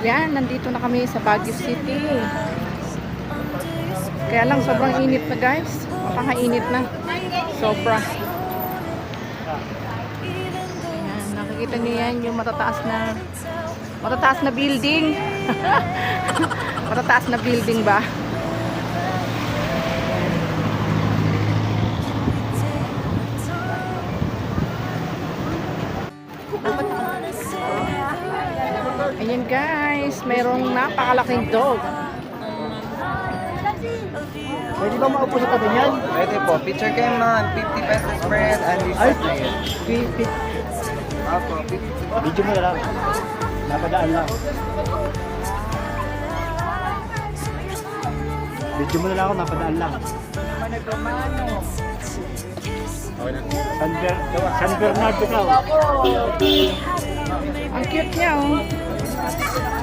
Yan, nandito na kami sa Baguio City. Kaya lang sobrang init na guys. Mapakainit na. Sobra. Yan, nakikita niyo yan yung matataas na building. Matataas na building ba? Ayan guys, mayroong napakalaking dog. Pwede ba maupo sa tabi niyan? Pwede po. Picture kayo man. 50 pesos per head and this Ay, na yun. Apo, 50. video mo na lang. Napadaan lang. Video mo na lang ako, napadaan lang. San Bernardo ka. Ang cute niya oh.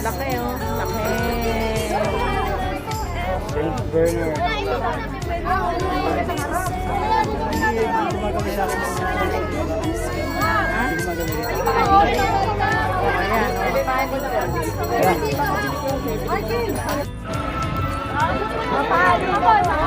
Laki oh. Laki. Saint Bernard. Ayan.